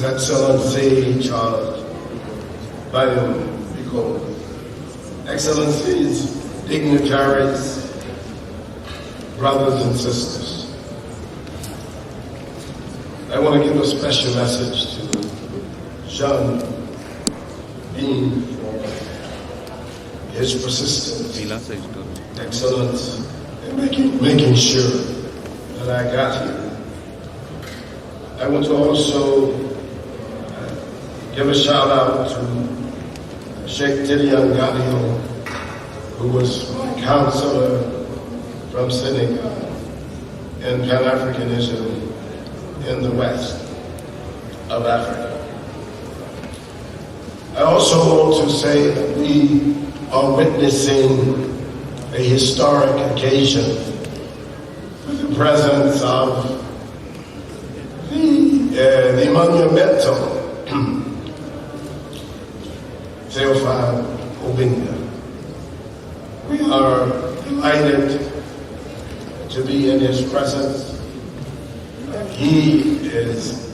His Excellency Charles Bayum Biko, Excellencies, dignitaries, brothers and sisters. I want to give a special message to Jean Bean for his persistence, excellence, in making sure that I got here. I want to also give a shout out to Sheikh Tidiane Gadio, who was my counselor from Senegal in Pan-Africanism in the west of Africa. I also want to say that we are witnessing a historic occasion with the presence of the monumental Theophile Obenga. We are delighted to be in his presence. He is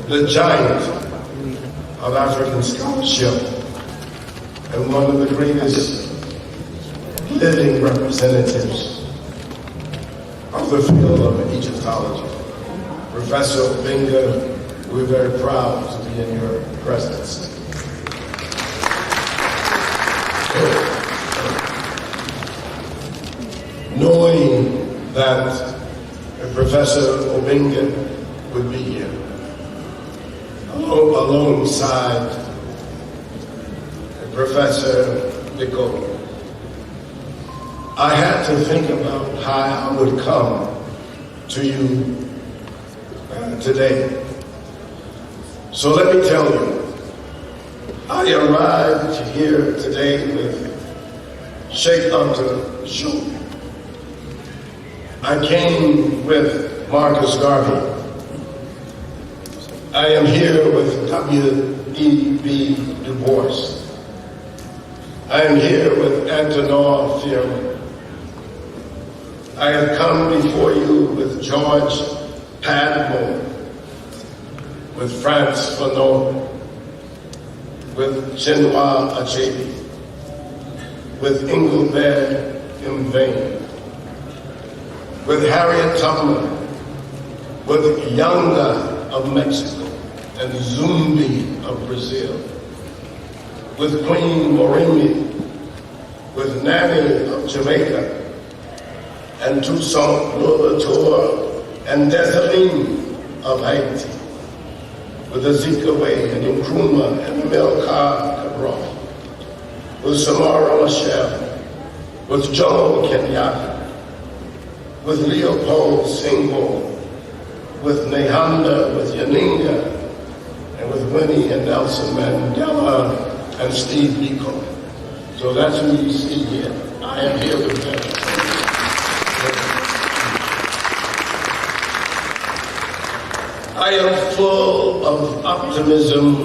the giant of African scholarship and one of the greatest living representatives of the field of Egyptology. Professor Obenga, we're very proud to be in your presence. Knowing that Professor Obenga would be here, alongside Professor Biko, I had to think about how I would come to you today. So let me tell you, I arrived here today with Sheikh Anta Diop. I came with Marcus Garvey. I am here with W.E.B. Du Bois. I am here with Antonin Firmin. I have come before you with George Padmore, with Frantz Fanon, with Chinua Achebe, with Engelbert Mveng, with Harriet Tubman, with Yanga of Mexico and Zumbi of Brazil, with Queen Morimi, with Nanny of Jamaica, and Toussaint Louverture and Dessalines of Haiti, with Azikiwe and Nkrumah and Amilcar Cabral, with Samara Machel, with Jomo Kenyatta, with Leopold Senghor, with Nehanda, with Yaninga, and with Winnie and Nelson Mandela and Steve Biko. So that's who you see here. I am here with them. I am full of optimism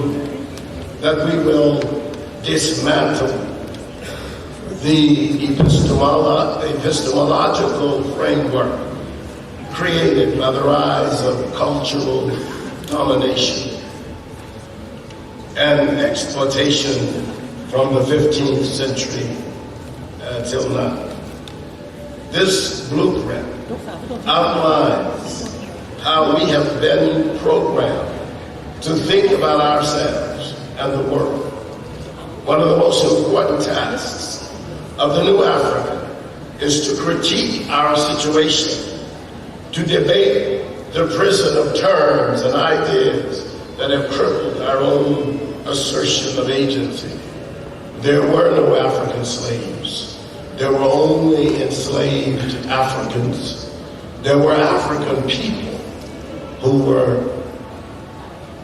that we will dismantle the epistemological framework created by the rise of cultural domination and exploitation from the 15th century till now. This blueprint outlines how we have been programmed to think about ourselves and the world. One of the most important tasks of the new Africa is to critique our situation, to debate the prison of terms and ideas that have crippled our own assertion of agency. There were no African slaves. There were only enslaved Africans. There were African people who were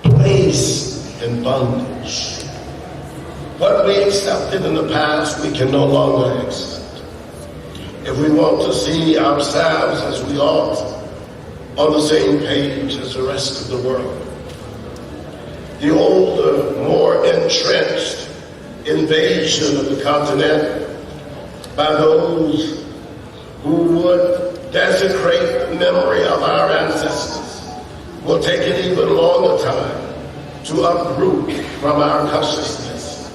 placed in bondage. What we accepted in the past, we can no longer accept. If we want to see ourselves as we ought, on the same page as the rest of the world, the older, more entrenched invasion of the continent by those who would desecrate the memory of our ancestors will take an even longer time to uproot from our consciousness.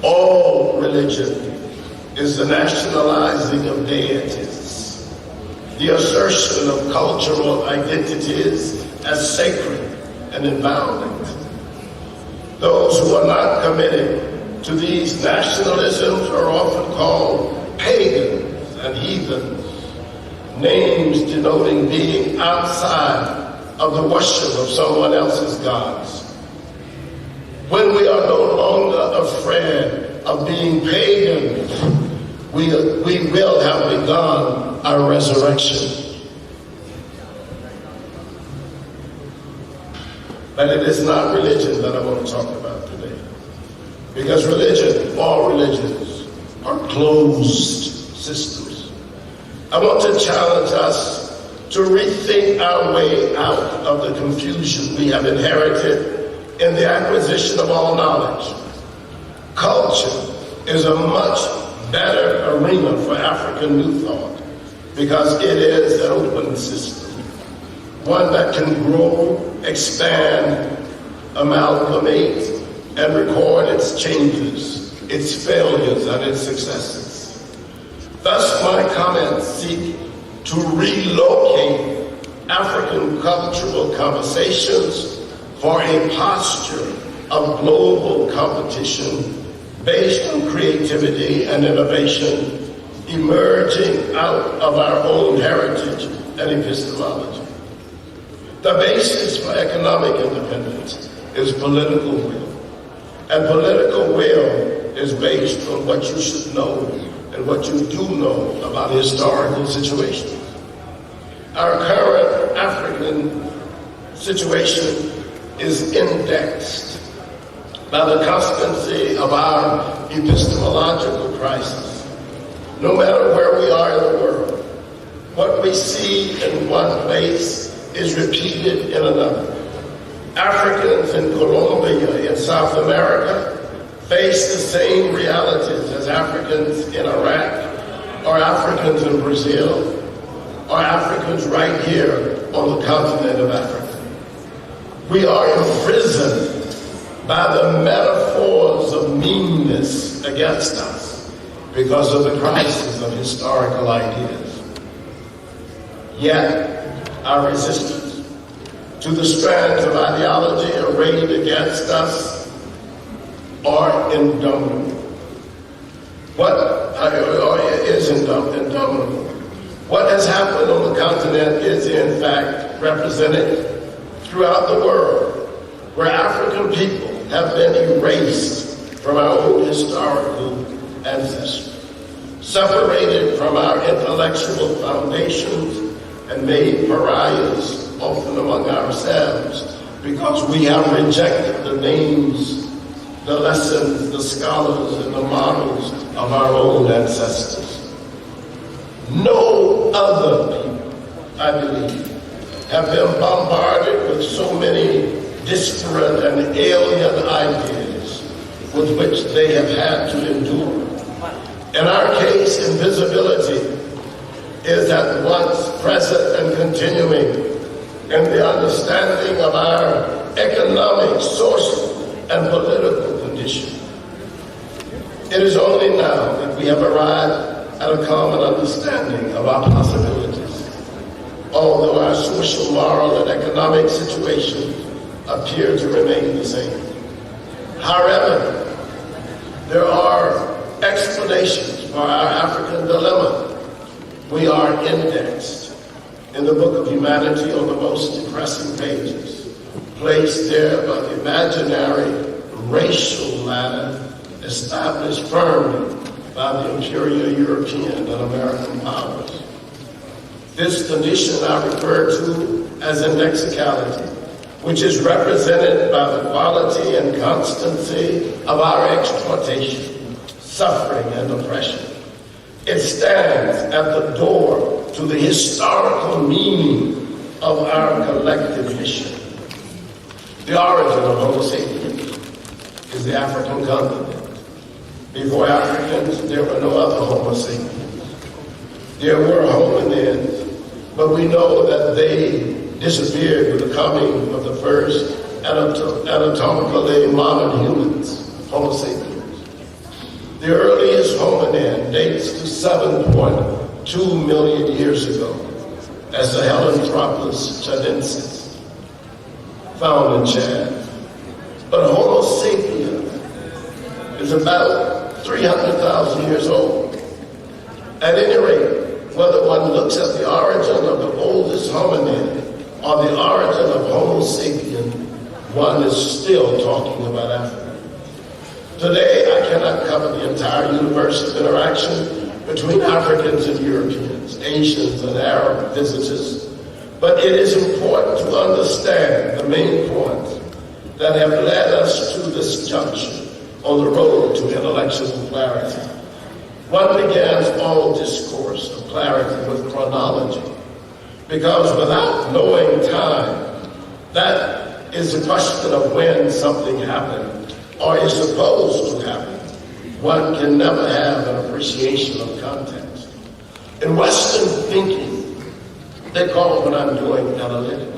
All religion is the nationalizing of deities, the assertion of cultural identities as sacred and inviolate. Those who are not committed to these nationalisms are often called pagans and heathens, names denoting being outside of the worship of someone else's gods. When we are no longer afraid of being pagans, we will have begun our resurrection. But it is not religion that I want to talk about today. Because religion, all religions, are closed systems. I want to challenge us to rethink our way out of the confusion we have inherited in the acquisition of all knowledge. Culture is a much better arena for African New Thought because it is an open system, one that can grow, expand, amalgamate, and record its changes, its failures, and its successes. Thus, my comments seek to relocate African cultural conversations for a posture of global competition based on creativity and innovation emerging out of our own heritage and epistemology. The basis for economic independence is political will. And political will is based on what you should know and what you do know about historical situations. Our current African situation is indexed by the constancy of our epistemological crisis. No matter where we are in the world, what we see in one place is repeated in another. Africans in Colombia, in South America, face the same realities as Africans in Iraq, or Africans in Brazil, or Africans right here on the continent of Africa. We are imprisoned by the metaphors of meanness against us because of the crisis of historical ideas. Yet, our resistance to the strands of ideology arrayed against us are indomitable. Indomitable. What has happened on the continent is in fact represented throughout the world, where African people have been erased from our own historical ancestry, separated from our intellectual foundations, and made pariahs often among ourselves because we have rejected the names, the lessons, the scholars, and the models of our own ancestors. No other people, I believe, have been bombarded with so many disparate and alien ideas with which they have had to endure. In our case, invisibility is at once present and continuing in the understanding of our economic, social, and political condition. It is only now that we have arrived at a common understanding of our possibilities, although our social, moral, and economic situations appear to remain the same. However, there are explanations for our African dilemma. We are indexed in the Book of Humanity on the most depressing pages, placed there by the imaginary racial ladder established firmly by the imperial European and American powers. This condition I refer to as indexicality, which is represented by the quality and constancy of our exploitation, suffering, and oppression. It stands at the door to the historical meaning of our collective mission. The origin of Homo sapiens is the African continent. Before Africans, there were no other Homo sapiens. There were hominids, but we know that they disappeared with the coming of the first anatomically modern humans, Homo sapiens. The earliest hominin dates to 7.2 million years ago as the Helenthropus chadensis, found in Chad. But Homo sapiens is about 300,000 years old. At any rate, whether one looks at the origin of the oldest hominin or the origin of Homo sapien, one is still talking about Africa. Today, I cannot cover the entire universe of interaction between Africans and Europeans, Asians and Arab visitors, but it is important to understand the main points that have led us to this junction on the road to intellectual clarity. One begins all discourse of clarity with chronology, because without knowing time, that is a question of when something happened or is supposed to happen. One can never have an appreciation of context. In Western thinking, they call what I'm doing analytic,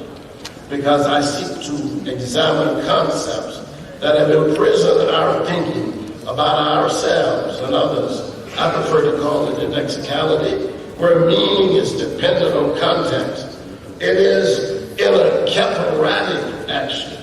because I seek to examine concepts that have imprisoned our thinking about ourselves and others. I prefer to call it indexicality, where meaning is dependent on context. It is in a caparatic action,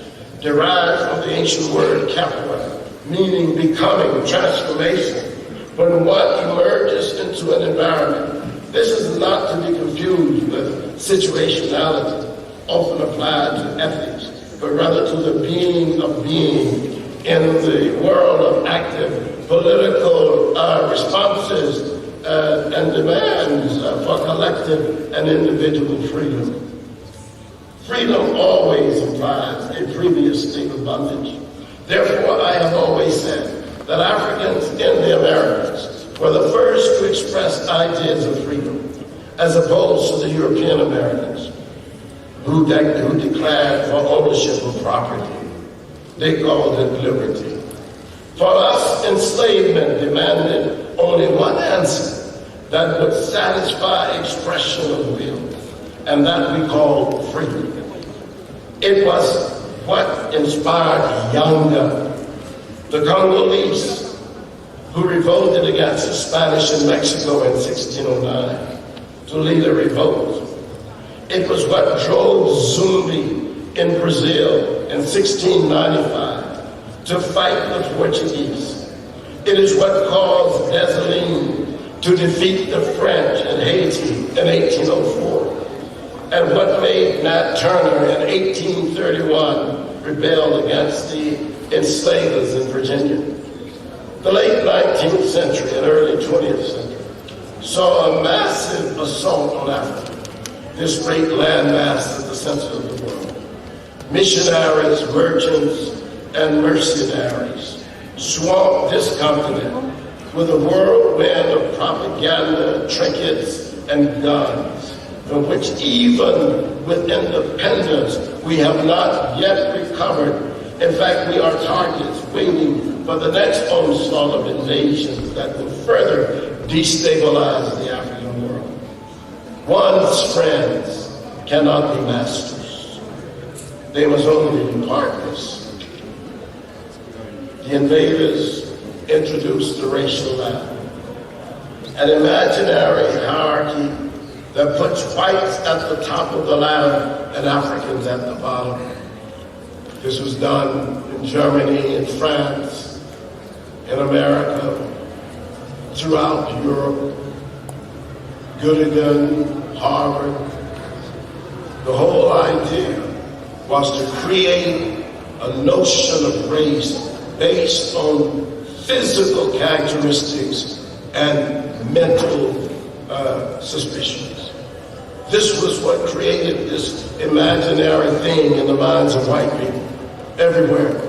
derived from the ancient word capara, meaning becoming, transformation. When one emerges into an environment, this is not to be confused with situationality, often applied to ethics, but rather to the being of being in the world of active political responses and demands for collective and individual freedom. Freedom always implies a previous state of bondage. Therefore, I have always said that Africans in the Americas were the first to express ideas of freedom, as opposed to the European Americans, who declared for ownership of property. They called it liberty. For us, enslavement demanded only one answer that would satisfy expression of will, and that we call freedom. It was what inspired Yanga, the Congolese, who revolted against the Spanish in Mexico in 1609 to lead a revolt. It was what drove Zumbi in Brazil in 1695 to fight the Portuguese. It is what caused Dessalines to defeat the French in Haiti in 1804, and what made Nat Turner in 1831 rebel against the enslavers in Virginia. The late 19th century and early 20th century saw a massive assault on Africa, this great landmass at the center of the world. Missionaries, merchants, and mercenaries swamped this continent with a whirlwind of propaganda, trinkets, and guns, from which even with independence we have not yet recovered. In fact, we are targets waiting for the next onslaught of invasions that will further destabilize the African world. One's friends cannot be masters. They must only be partners. The invaders introduced the racial ladder, an imaginary hierarchy that puts whites at the top of the ladder and Africans at the bottom. This was done in Germany, in France, in America, throughout Europe, Göttingen, Harvard. The whole idea was to create a notion of race based on physical characteristics and mental suspicions. This was what created this imaginary thing in the minds of white people everywhere.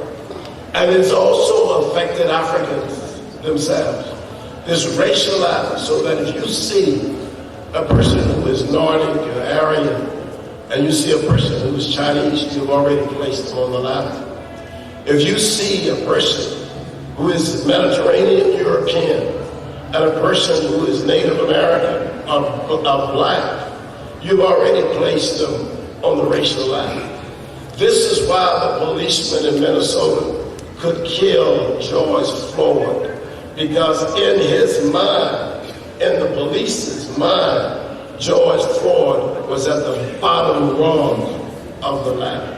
And it's also affected Africans themselves. This racial ladder, so that if you see a person who is Nordic or Aryan, and you see a person who is Chinese, you've already placed them on the ladder. If you see a person who is Mediterranean European and a person who is Native American or black, you've already placed them on the racial ladder. This is why the policeman in Minnesota could kill George Floyd, because in his mind, in the police's mind, George Floyd was at the bottom rung of the ladder.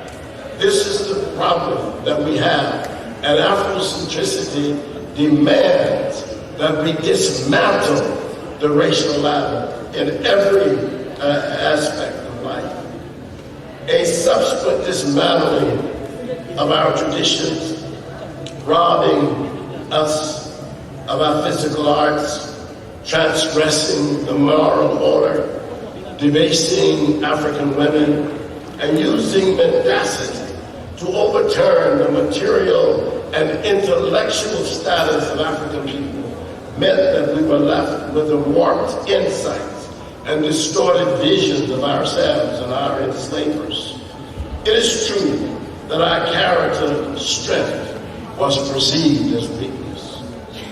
This is the problem that we have, and Afrocentricity demands that we dismantle the racial ladder in every aspect of life. A subsequent dismantling of our traditions, robbing us of our physical arts, transgressing the moral order, debasing African women, and using mendacity to overturn the material and intellectual status of African people meant that we were left with the warped insights and distorted visions of ourselves and our enslavers. It is true that our character strength was perceived as weakness.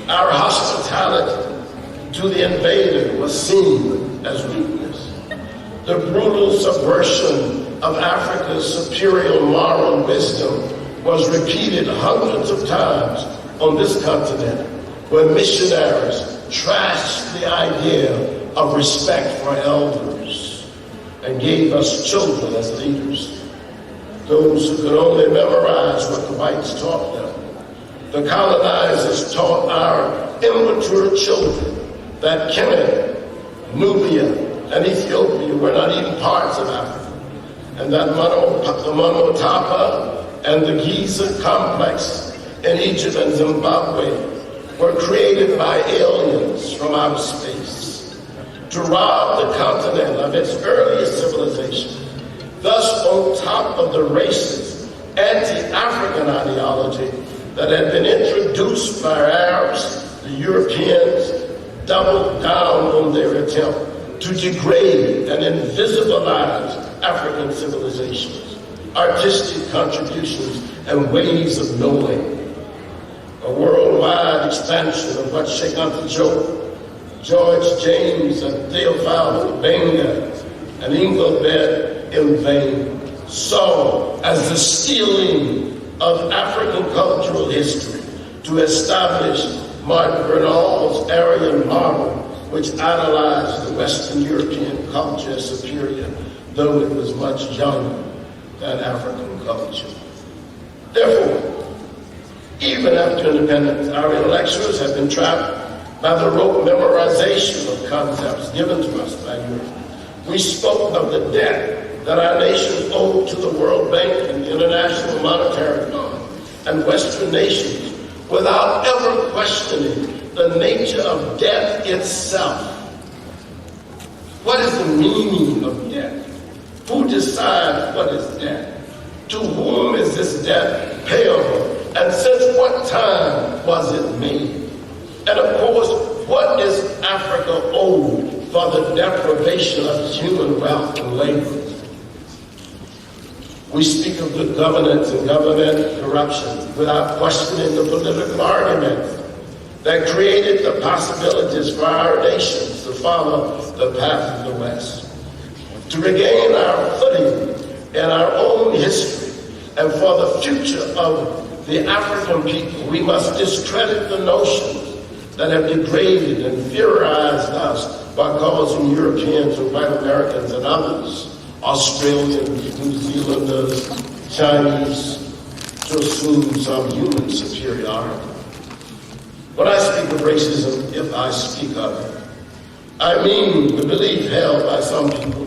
Our hospitality to the invader was seen as weakness. The brutal subversion of Africa's superior moral wisdom was repeated hundreds of times on this continent, where missionaries trashed the idea of respect for elders and gave us children as leaders, those who could only memorize what the whites taught them. The colonizers taught our immature children that Kemet, Nubia, and Ethiopia were not even parts of Africa, and that the Monotapa and the Giza complex in Egypt and Zimbabwe were created by aliens from outer space to rob the continent of its earliest civilization. Thus, on top of the racist, anti-African ideology that had been introduced by Arabs, the Europeans doubled down on their attempt to degrade and invisibilize African civilizations, artistic contributions, and ways of knowing. A worldwide expansion of what Cheikh Anta Diop, George James, and Theophile Benga, and Engelbert Mveng saw as the stealing of African cultural history to establish Martin Bernal's Aryan model, which idolized the Western European culture as superior, though it was much younger than African culture. Therefore, even after independence, our intellectuals have been trapped by the rote memorization of concepts given to us by Europe. We spoke of the debt that our nation owed to the World Bank and the International Monetary Fund and Western nations without ever questioning the nature of debt itself. What is the meaning of debt? Who decides what is debt? To whom is this debt payable? And since what time was it made? And of course, what is Africa owed for the deprivation of human wealth and labor? We speak of good governance and government corruption without questioning the political arguments that created the possibilities for our nations to follow the path of the West. To regain our footing in our own history and for the future of the African people, we must discredit the notions that have degraded and theorized us by causing Europeans and white Americans and others, Australians, New Zealanders, Chinese, to assume some human superiority. When I speak of racism, if I speak of it, I mean the belief held by some people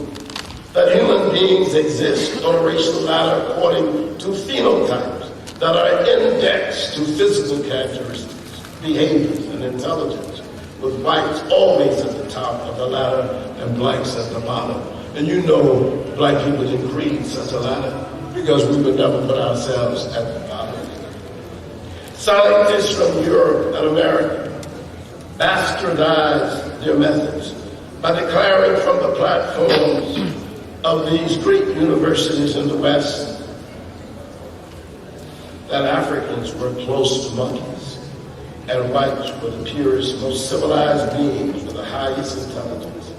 that human beings exist on a racial ladder according to phenotypes that are indexed to physical characteristics, behaviors, and intelligence, with whites always at the top of the ladder and blacks at the bottom. And you know black people didn't create such a ladder because we would never put ourselves at the bottom. Scientists from Europe and America bastardized their methods by declaring from the platforms of these great universities in the West that Africans were close to monkeys and whites were the purest, most civilized beings with the highest intelligence.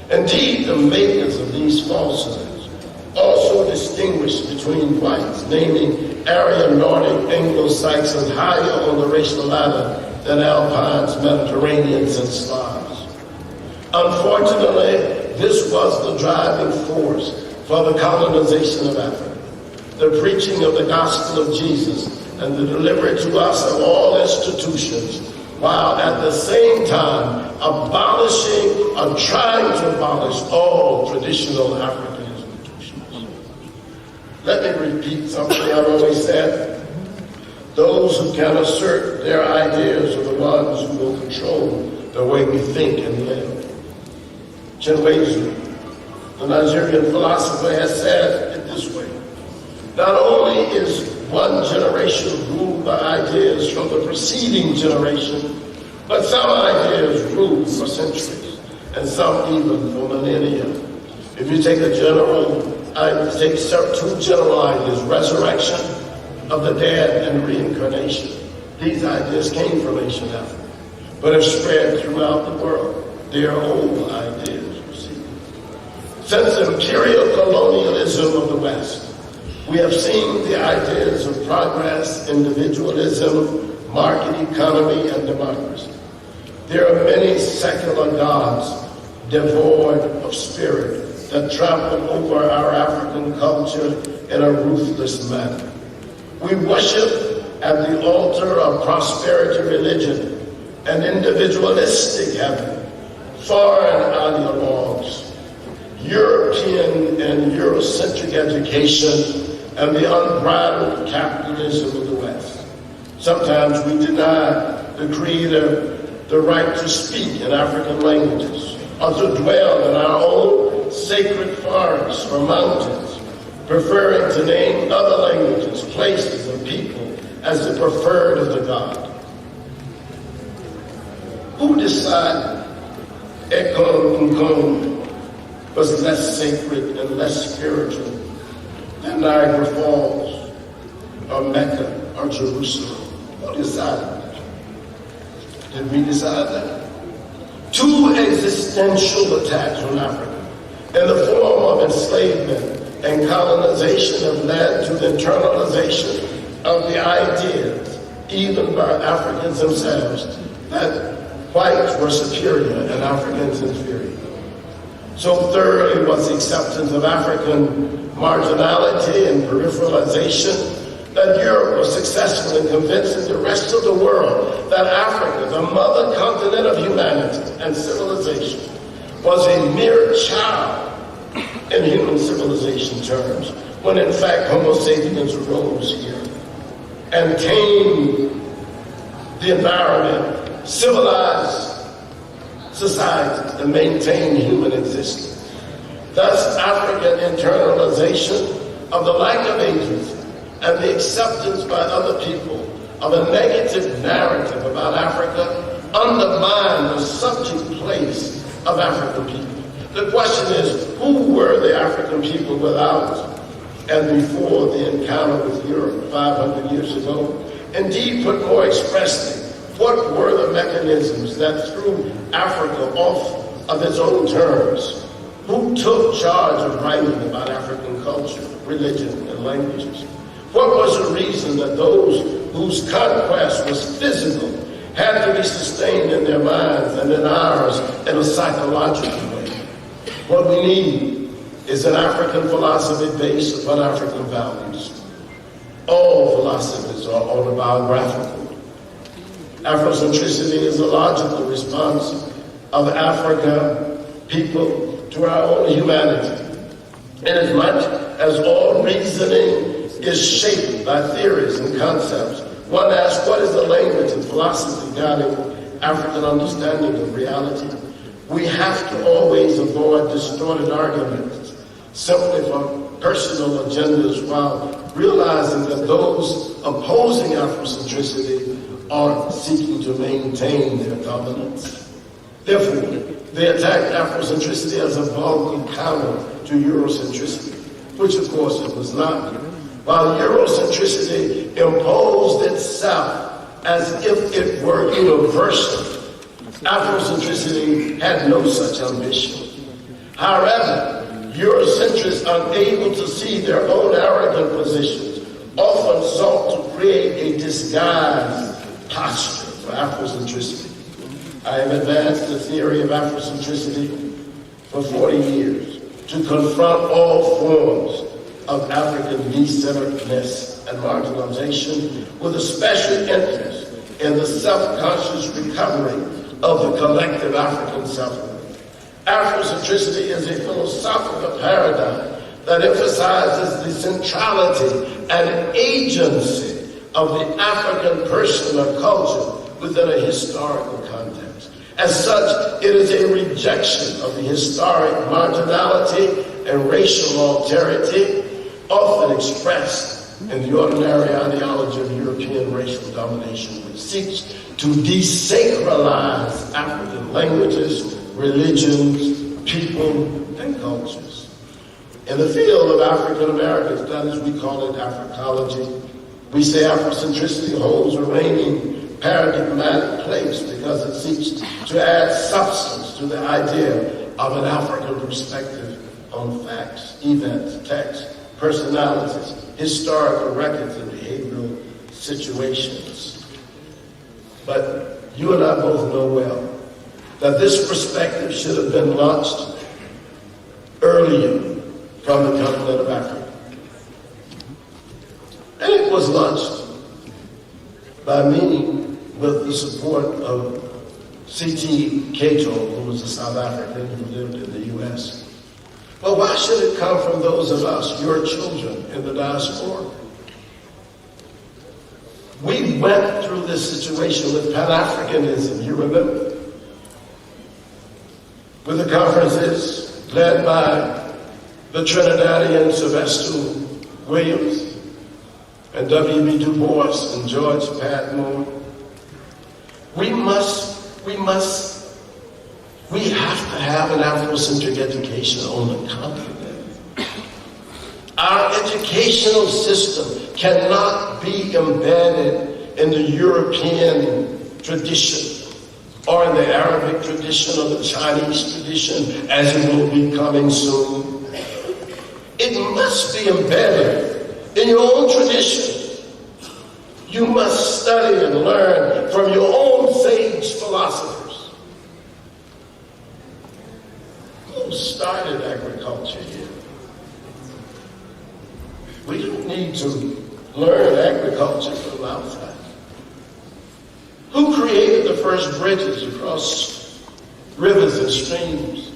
Indeed, the makers of these falsehoods also distinguish between whites, naming Aryan, Nordic, Anglo-Saxon higher on the racial ladder than Alpines, Mediterraneans, and Slavs. Unfortunately, this was the driving force for the colonization of Africa, the preaching of the gospel of Jesus, and the delivery to us of all institutions, while at the same time abolishing or trying to abolish all traditional African institutions. Let me repeat something I've always said. Those who can assert their ideas are the ones who will control the way we think and live. Chinwezu, the Nigerian philosopher, has said it this way: not only is one generation ruled by ideas from the preceding generation, but some ideas rule for centuries, and some even for millennia. If you take two general ideas, resurrection of the dead and reincarnation, these ideas came from ancient Africa, but have spread throughout the world. They are old ideas. Since imperial colonialism of the West, we have seen the ideas of progress, individualism, market economy, and democracy. There are many secular gods devoid of spirit that trample over our African culture in a ruthless manner. We worship at the altar of prosperity religion and individualistic heaven, foreign ideologues, European and Eurocentric education, and the unbridled capitalism of the West. Sometimes we deny the Creator the right to speak in African languages or to dwell in our own sacred forests or mountains, preferring to name other languages, places, and people as the preferred of the God. Who decided Ekon Nkong was less sacred and less spiritual than Niagara Falls or Mecca or Jerusalem? Who decided that? Did we decide that? Two existential attacks on Africa in the form of enslavement and colonization have led to the internalization of the ideas, even by Africans themselves, that whites were superior and Africans inferior. So thoroughly was the acceptance of African marginality and peripheralization that Europe was successful in convincing the rest of the world that Africa, the mother continent of humanity and civilization, was a mere child in human civilization terms, when in fact Homo sapiens arose here and tamed the environment, civilized society, and maintained human existence. Thus, African internalization of the lack of agency and the acceptance by other people of a negative narrative about Africa undermine the subject place of African people. The question is, who were the African people without and before the encounter with Europe 500 years ago? Indeed, put more expressly, what were the mechanisms that threw Africa off of its own terms? Who took charge of writing about African culture, religion, and languages? What was the reason that those whose conquest was physical had to be sustained in their minds and in ours in a psychological way? What we need is an African philosophy based upon African values. All philosophies are autobiographical. Afrocentricity is a logical response of Africa people to our own humanity, inasmuch as all reasoning is shaped by theories and concepts. One asks, what is the language and philosophy guiding African understanding of reality? We have to always avoid distorted arguments simply for personal agendas, while realizing that those opposing Afrocentricity are seeking to maintain their dominance. Therefore, they attacked Afrocentricity as a vulgar counter to Eurocentricity, which of course it was not. While Eurocentricity imposed itself as if it were universal, Afrocentricity had no such ambition. However, Eurocentricity Afrocentrists, unable to see their own arrogant positions, often sought to create a disguised posture for Afrocentricity. I have advanced the theory of Afrocentricity for 40 years to confront all forms of African de-centeredness and marginalization, with a special interest in the self-conscious recovery of the collective African self. Afrocentricity is a philosophical paradigm that emphasizes the centrality and agency of the African person or culture within a historical context. As such, it is a rejection of the historic marginality and racial alterity often expressed in the ordinary ideology of European racial domination, which seeks to desacralize African languages, religions, people, and cultures. In the field of African American studies, we call it Africology. We say Afrocentricity holds a reigning paradigmatic place because it seeks to add substance to the idea of an African perspective on facts, events, texts, personalities, historical records, and behavioral situations. But you and I both know well that this perspective should have been launched earlier from the continent of Africa. And it was launched by me with the support of C.T. Cato, who was a South African who lived in the U.S. But why should it come from those of us, your children, in the diaspora? We went through this situation with Pan-Africanism, you remember? With the conferences led by the Trinidadian Sylvester Williams and W.B. Du Bois and George Padmore. We have to have an Afrocentric education on the continent. Our educational system cannot be embedded in the European tradition or in the Arabic tradition or the Chinese tradition, as it will be coming soon. It must be embedded in your own tradition. You must study and learn from your own sage philosophers. Who started agriculture here? We don't need to learn agriculture from outside. Who created the first bridges across rivers and streams,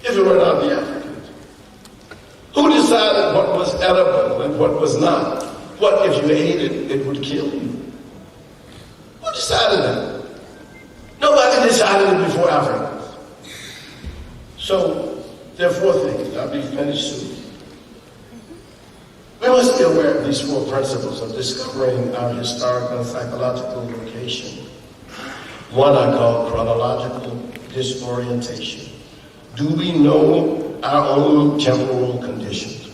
if it were not the Africans? Who decided what was edible and what was not? What if you ate it, it would kill you? Who decided that? Nobody decided it before Africans. So, there are four things. I'll be finished soon. We must be aware of these four principles of discovering our historical and psychological location. One I call chronological disorientation. Do we know our own temporal conditions?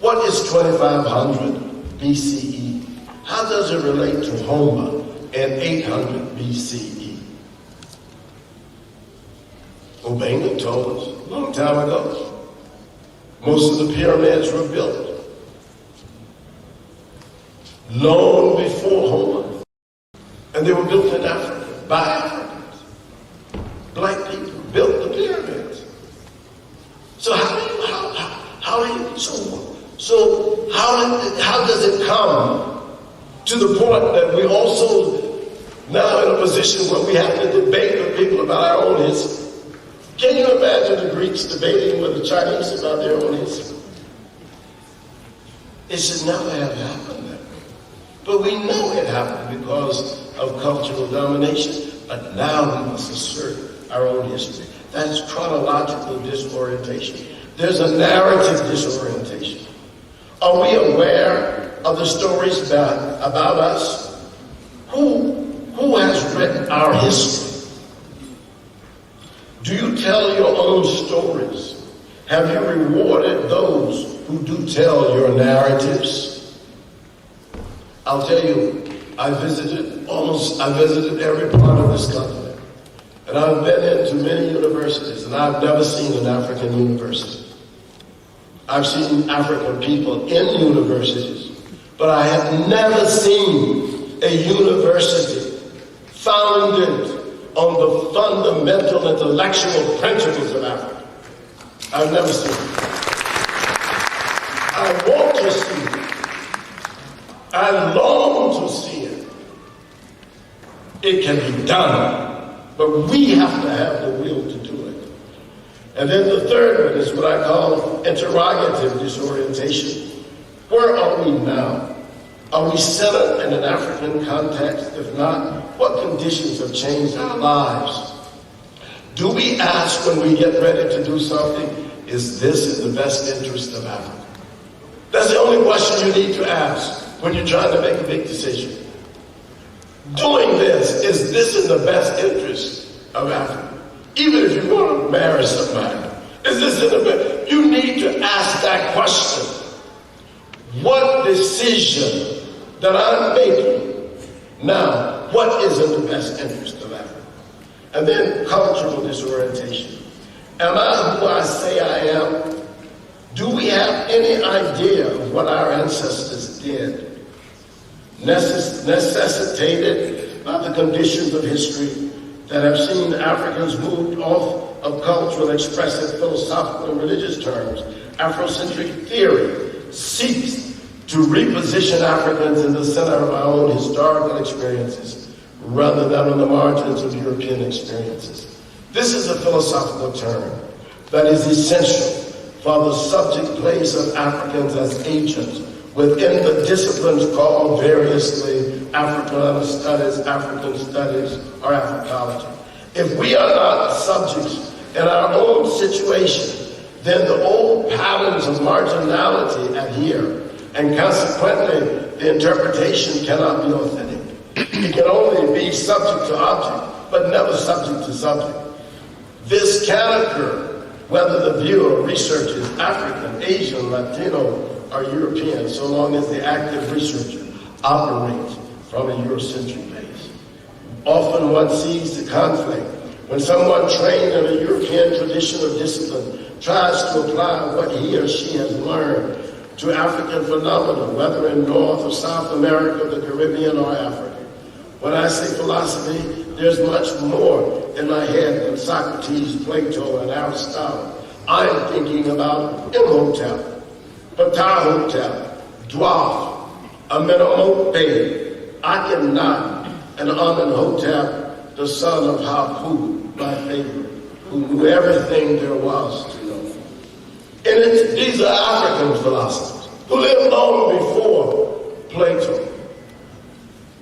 What is 2500 BCE? How does it relate to Homer in 800 BCE? Obenga told us a long time ago. Most of the pyramids were built long before Homer. And they were built in Africa by Africans. Black people built the pyramids. So how does it come to the point that we're also now in a position where we have to debate with people about our own history? Can you imagine the Greeks debating with the Chinese about their own history? It should never have happened that way. But we know it happened because of cultural domination. But now we must assert our own history. That's chronological disorientation. There's a narrative disorientation. Are we aware of the stories about us? Who has written our history? Do you tell your own stories? Have you rewarded those who do tell your narratives? I'll tell you, I visited every part of this continent. And I've been into many universities, and I've never seen an African university. I've seen African people in universities, but I have never seen a university founded on the fundamental intellectual principles of Africa. I've never seen it. I want to see it. I long to see it. It can be done, but we have to have the will to do it. And then the third one is what I call interrogative disorientation. Where are we now? Are we centered in an African context? If not, what conditions have changed our lives? Do we ask when we get ready to do something, is this in the best interest of Africa? That's the only question you need to ask when you're trying to make a big decision. Doing this, is this in the best interest of Africa? Even if you want to marry somebody, is this in the best? You need to ask that question. What decision that I'm making now, what is in the best interest of Africa? And then cultural disorientation. Am I who I say I am? Do we have any idea of what our ancestors did? Necessitated by the conditions of history that have seen Africans moved off of cultural, expressive, philosophical, and religious terms. Afrocentric theory seeks to reposition Africans in the center of our own historical experiences rather than on the margins of European experiences. This is a philosophical term that is essential for the subject place of Africans as agents within the disciplines called variously Africana Studies, African Studies, or Africology. If we are not subjects in our own situation, then the old patterns of marginality adhere, and consequently, the interpretation cannot be authentic. It can only be subject to object, but never subject to subject. This can occur whether the viewer research is African, Asian, Latino, or European, so long as the active researcher operates from a Eurocentric base. Often one sees the conflict when someone trained in a European tradition or discipline tries to apply what he or she has learned to African phenomena, whether in North or South America, the Caribbean, or Africa. When I say philosophy, there's much more in my head than Socrates, Plato, and Aristotle. I'm thinking about Imhotep, Ptahhotep, Dwaf, Amenemhotep, Akhenaten, and Amenhotep, the son of Hapu, my favorite, who knew everything there was to know. And these are African philosophers who lived long before Plato.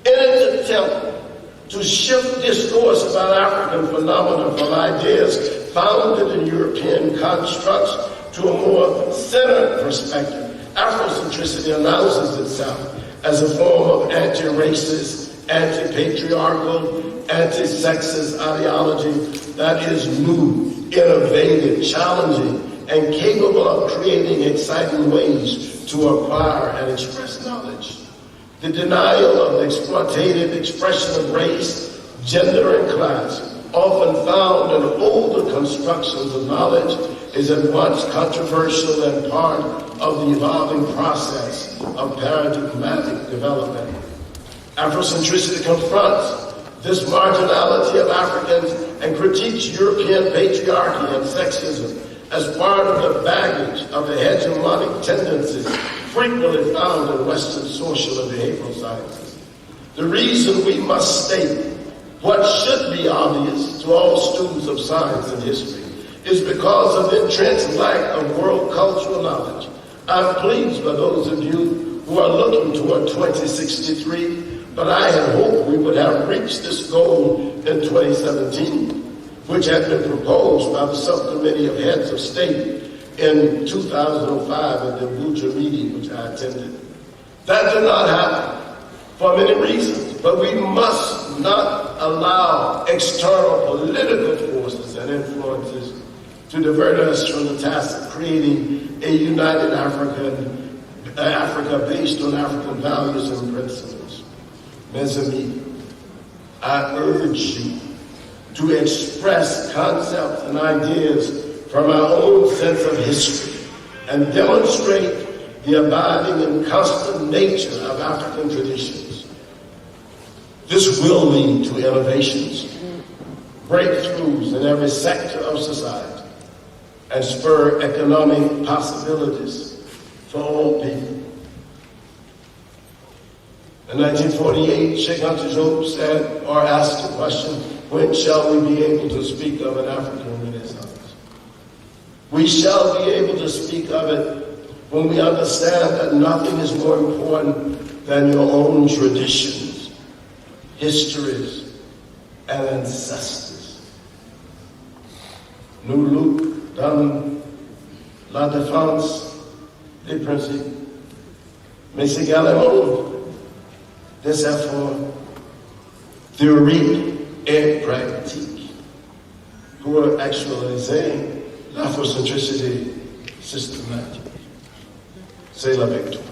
In an attempt to shift discourse about African phenomena from ideas founded in European constructs to a more centered perspective, Afrocentricity announces itself as a form of anti-racist, anti-patriarchal, anti-sexist ideology that is new, innovative, challenging, and capable of creating exciting ways to acquire and express knowledge. The denial of the exploitative expression of race, gender, and class, often found in older constructions of knowledge, is at once controversial and part of the evolving process of paradigmatic development. Afrocentricity confronts this marginality of Africans and critiques European patriarchy and sexism as part of the baggage of the hegemonic tendencies frequently found in Western social and behavioral sciences. The reason we must state what should be obvious to all students of science and history is because of the entrenched lack of world cultural knowledge. I'm pleased by those of you who are looking toward 2063, but I had hoped we would have reached this goal in 2017, which had been proposed by the Subcommittee of Heads of State in 2005 at the Abuja meeting, which I attended. That did not happen for many reasons, but we must not allow external political forces and influences to divert us from the task of creating a united Africa based on African values and principles. Mes amis, I urge you to express concepts and ideas from our own sense of history and demonstrate the abiding and constant nature of African traditions. This will lead to innovations, breakthroughs in every sector of society, and spur economic possibilities for all people. In 1948, Sheikh Anta Diop said, or asked the question, when shall we be able to speak of an African Renaissance? We shall be able to speak of it when we understand that nothing is more important than your own traditions, histories, and ancestors. Nous luttons dans la défense des principes, mais également des efforts théoriques et pratiques pour actualiser l'afrocentricité systématique. C'est la victoire.